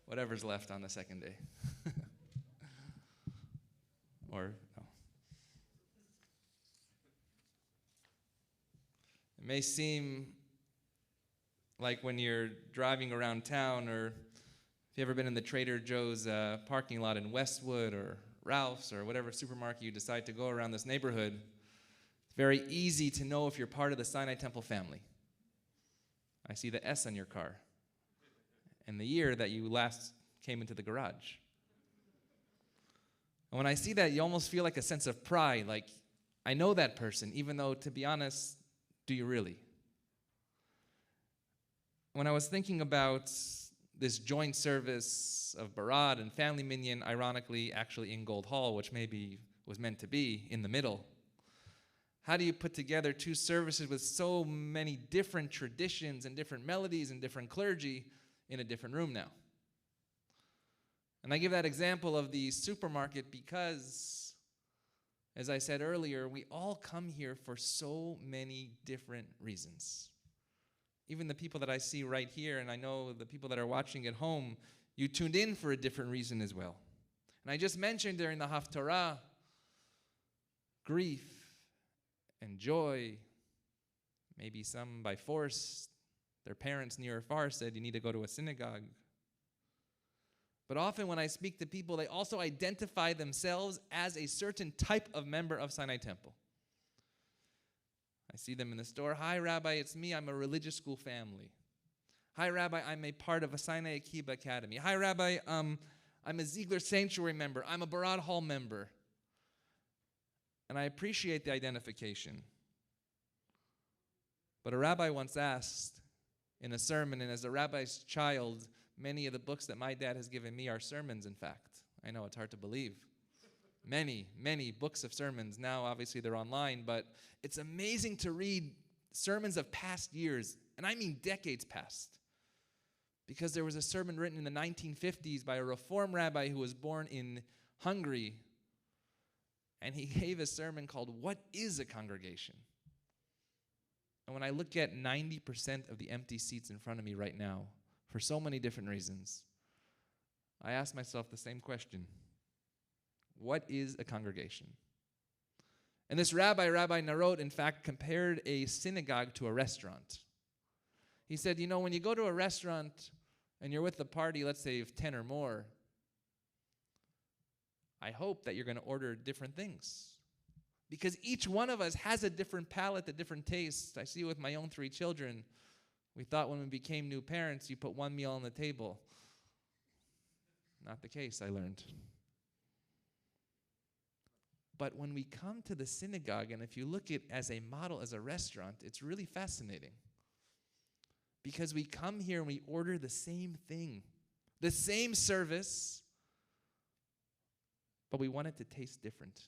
whatever's left on the second day. Or, no. It may seem like when you're driving around town, or if you've ever been in the Trader Joe's parking lot in Westwood or Ralph's or whatever supermarket you decide to go around this neighborhood, it's very easy to know if you're part of the Sinai Temple family. I see the S on your car and the year that you last came into the garage. And when I see that, you almost feel like a sense of pride, like, I know that person, even though, to be honest, do you really? When I was thinking about this joint service of Bershad and Family Minyan, ironically, actually in Gold Hall, which maybe was meant to be in the middle, how do you put together two services with so many different traditions and different melodies and different clergy in a different room now? And I give that example of the supermarket because, as I said earlier, we all come here for so many different reasons. Even the people that I see right here, and I know the people that are watching at home, you tuned in for a different reason as well. And I just mentioned during the Haftarah, grief and joy, maybe some by force. Their parents near or far said, you need to go to a synagogue. But often when I speak to people, they also identify themselves as a certain type of member of Sinai Temple. I see them in the store. Hi, Rabbi, it's me. I'm a religious school family. Hi, Rabbi, I'm a part of a Sinai Akiba Academy. Hi, Rabbi, I'm a Ziegler Sanctuary member. I'm a Bershad Hall member. And I appreciate the identification. But a rabbi once asked in a sermon, and as a rabbi's child, many of the books that my dad has given me are sermons, in fact. I know it's hard to believe. Many, many books of sermons. Now, obviously, they're online, but it's amazing to read sermons of past years, and I mean decades past. Because there was a sermon written in the 1950s by a Reform rabbi who was born in Hungary, and he gave a sermon called, What is a Congregation? And when I look at 90% of the empty seats in front of me right now, for so many different reasons, I ask myself the same question. What is a congregation? And this Rabbi Narod, in fact, compared a synagogue to a restaurant. He said, you know, when you go to a restaurant and you're with a party, let's say of 10 or more, I hope that you're going to order different things. Because each one of us has a different palate, a different taste. I see it with my own 3 children. We thought when we became new parents, you put one meal on the table. Not the case, I learned. But when we come to the synagogue, and if you look at it as a model, as a restaurant, it's really fascinating. Because we come here and we order the same thing, the same service, but we want it to taste different.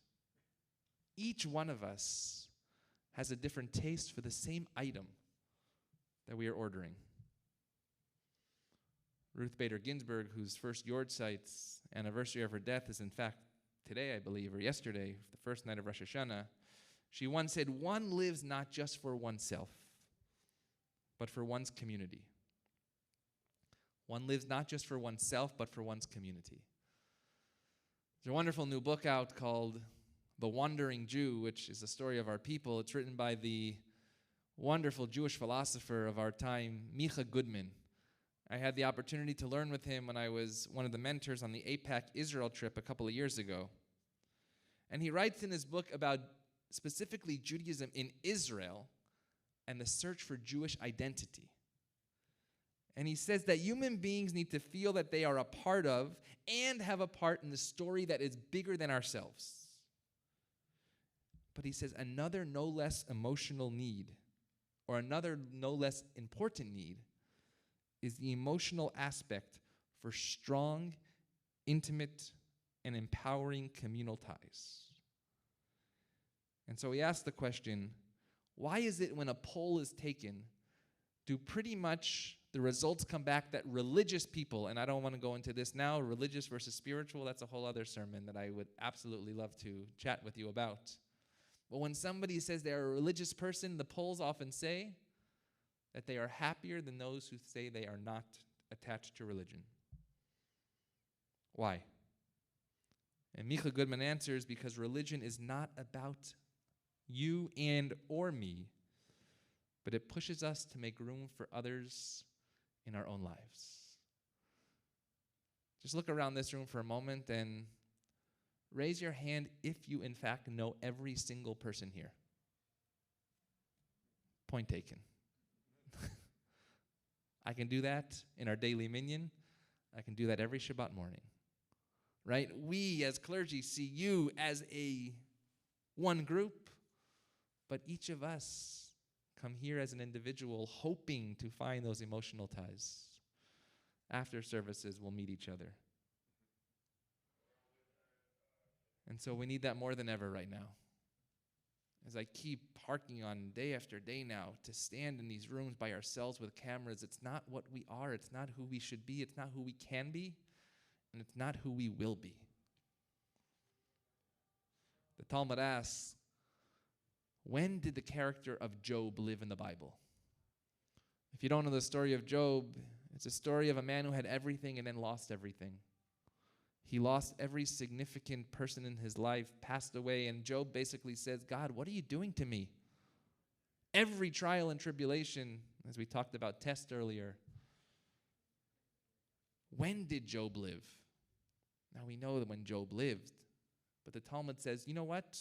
Each one of us has a different taste for the same item that we are ordering. Ruth Bader Ginsburg, whose first Yortzeit anniversary of her death is in fact today, I believe, or yesterday, the first night of Rosh Hashanah, she once said, one lives not just for oneself, but for one's community. One lives not just for oneself, but for one's community. There's a wonderful new book out called The Wandering Jew, which is the story of our people. It's written by the wonderful Jewish philosopher of our time, Micha Goodman. I had the opportunity to learn with him when I was one of the mentors on the APAC Israel trip a couple of years ago. And he writes in his book about specifically Judaism in Israel and the search for Jewish identity. And he says that human beings need to feel that they are a part of and have a part in the story that is bigger than ourselves. But he says another no less emotional need, or another no less important need, is the emotional aspect for strong, intimate, and empowering communal ties. And so he asked the question, why is it when a poll is taken, do pretty much the results come back that religious people, and I don't want to go into this now, religious versus spiritual, that's a whole other sermon that I would absolutely love to chat with you about. But when somebody says they're a religious person, the polls often say that they are happier than those who say they are not attached to religion. Why? And Micha Goodman answers, because religion is not about you and or me, but it pushes us to make room for others in our own lives. Just look around this room for a moment and raise your hand if you in fact know every single person here. Point taken. I can do that in our daily minyan. I can do that every Shabbat morning. Right? We as clergy see you as a one group, but each of us come here as an individual hoping to find those emotional ties. After services, we'll meet each other. And so we need that more than ever right now. As I keep harking on day after day now to stand in these rooms by ourselves with cameras, it's not what we are, it's not who we should be, it's not who we can be, and it's not who we will be. The Talmud asks, when did the character of Job live in the Bible? If you don't know the story of Job, it's a story of a man who had everything and then lost everything. He lost every significant person in his life, passed away, and Job basically says, God, what are you doing to me? Every trial and tribulation, as we talked about test earlier. When did Job live? Now we know that when Job lived, but the Talmud says, you know what?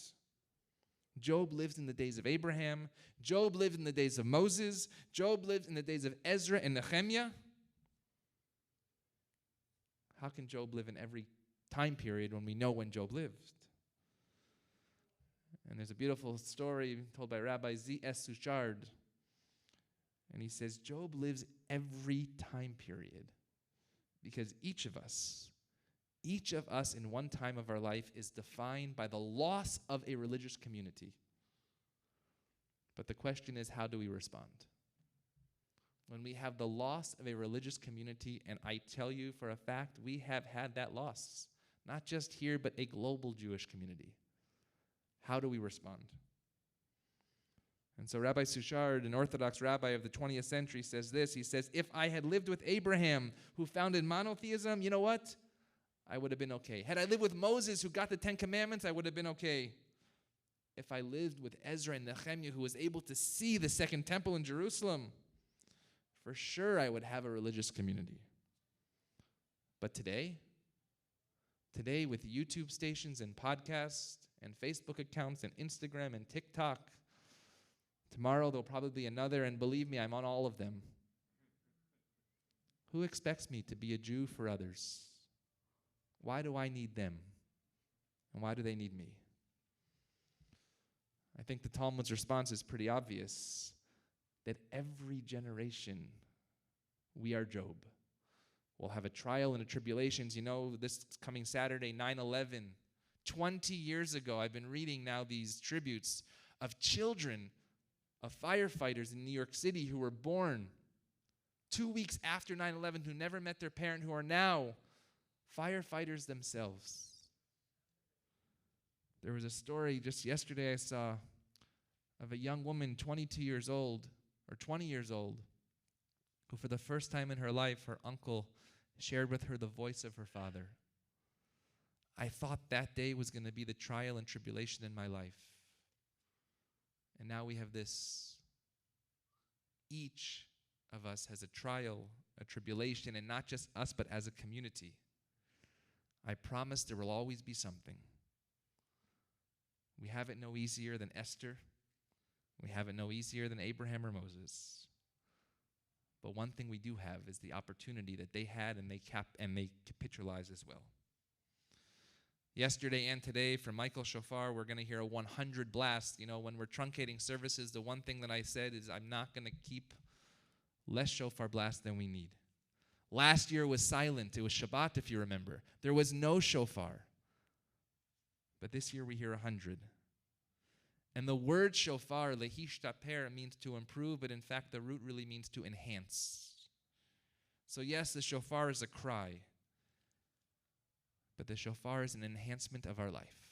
Job lived in the days of Abraham. Job lived in the days of Moses. Job lived in the days of Ezra and Nehemiah. How can Job live in every time period when we know when Job lived? And there's a beautiful story told by Rabbi Z.S. Suchard. And he says, Job lives every time period because each of us in one time of our life is defined by the loss of a religious community. But the question is, how do we respond? When we have the loss of a religious community, and I tell you for a fact, we have had that loss, not just here, but a global Jewish community. How do we respond? And so Rabbi Suchard, an Orthodox rabbi of the 20th century, says this. He says, if I had lived with Abraham, who founded monotheism, you know what? I would have been okay. Had I lived with Moses, who got the 10 Commandments, I would have been okay. If I lived with Ezra and Nehemiah, who was able to see the second temple in Jerusalem, for sure I would have a religious community. But today with YouTube stations and podcasts and Facebook accounts and Instagram and TikTok, tomorrow there'll probably be another, and believe me, I'm on all of them. Who expects me to be a Jew for others? Why do I need them? And why do they need me? I think the Talmud's response is pretty obvious, that every generation, we are Job. We'll have a trial and a tribulations. You know, this coming Saturday, 9/11, 20 years ago, I've been reading now these tributes of children of firefighters in New York City who were born 2 weeks after 9/11, who never met their parent, who are now firefighters themselves. There was a story just yesterday I saw of a young woman, 22 years old, or 20 years old, who for the first time in her life, her uncle shared with her the voice of her father. I thought that day was going to be the trial and tribulation in my life. And now we have this. Each of us has a trial, a tribulation, and not just us, but as a community. I promise there will always be something. We have it no easier than Esther. We have it no easier than Abraham or Moses. But one thing we do have is the opportunity that they had, and they capitalize as well. Yesterday and today, from Michael Shofar, we're going to hear a 100 blast. You know, when we're truncating services, the one thing that I said is I'm not going to keep less shofar blast than we need. Last year was silent. It was Shabbat, if you remember. There was no shofar. But this year we hear 100. And the word shofar, lehishtaper, means to improve, but in fact the root really means to enhance. So yes, the shofar is a cry, but the shofar is an enhancement of our life.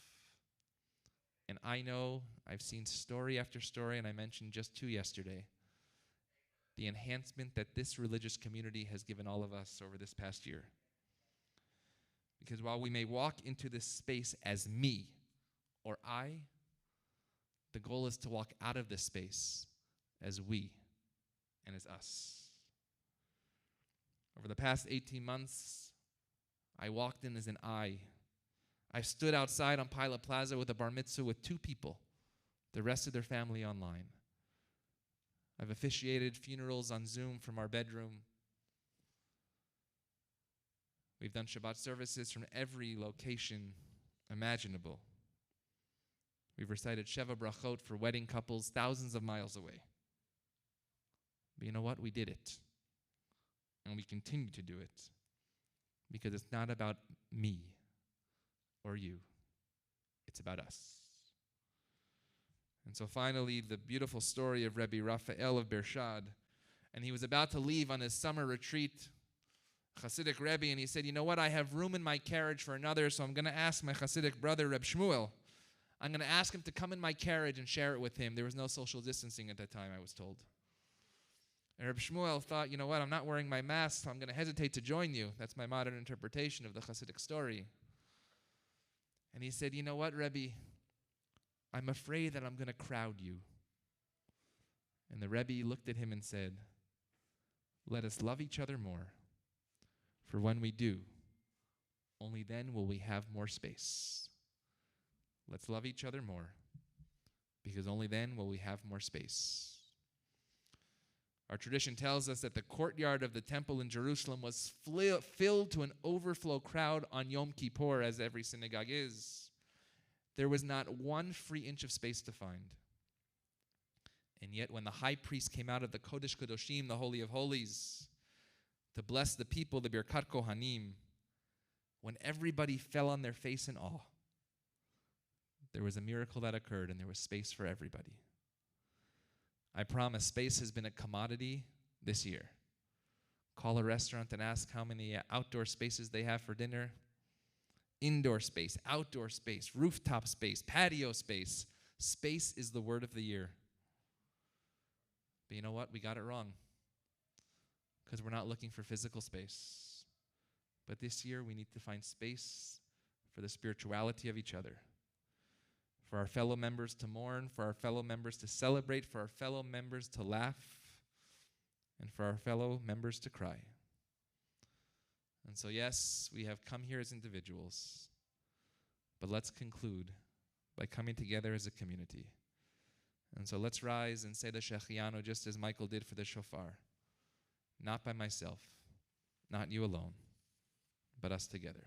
And I know, I've seen story after story, and I mentioned just 2 yesterday, the enhancement that this religious community has given all of us over this past year. Because while we may walk into this space as me or I, the goal is to walk out of this space as we and as us. Over the past 18 months, I walked in as an I. I stood outside on Pilot Plaza with a bar mitzvah with 2 people, the rest of their family online. I've officiated funerals on Zoom from our bedroom. We've done Shabbat services from every location imaginable. We've recited Sheva Brachot for wedding couples thousands of miles away. But you know what? We did it. And we continue to do it. Because it's not about me or you. It's about us. And so finally, the beautiful story of Rebbe Raphael of Bershad. And he was about to leave on his summer retreat, Hasidic Rebbe, and he said, you know what, I have room in my carriage for another, so I'm going to ask my Hasidic brother, Reb Shmuel, I'm going to ask him to come in my carriage and share it with him. There was no social distancing at that time, I was told. And Reb Shmuel thought, you know what, I'm not wearing my mask, so I'm going to hesitate to join you. That's my modern interpretation of the Hasidic story. And he said, you know what, Rebbe, I'm afraid that I'm going to crowd you. And the Rebbe looked at him and said, let us love each other more. For when we do, only then will we have more space. Let's love each other more, because only then will we have more space. Our tradition tells us that the courtyard of the temple in Jerusalem was filled to an overflow crowd on Yom Kippur, as every synagogue is. There was not one free inch of space to find. And yet when the high priest came out of the Kodesh Kodoshim, the Holy of Holies, to bless the people, the Birkat Kohanim, when everybody fell on their face in awe, there was a miracle that occurred and there was space for everybody. I promise space has been a commodity this year. Call a restaurant and ask how many outdoor spaces they have for dinner. Indoor space, outdoor space, rooftop space, patio space. Space is the word of the year. But you know what? We got it wrong. Because we're not looking for physical space. But this year we need to find space for the spirituality of each other. For our fellow members to mourn, for our fellow members to celebrate, for our fellow members to laugh, and for our fellow members to cry. And so yes, we have come here as individuals, but let's conclude by coming together as a community. And so let's rise and say the Shechianu just as Michael did for the shofar. Not by myself, not you alone, but us together.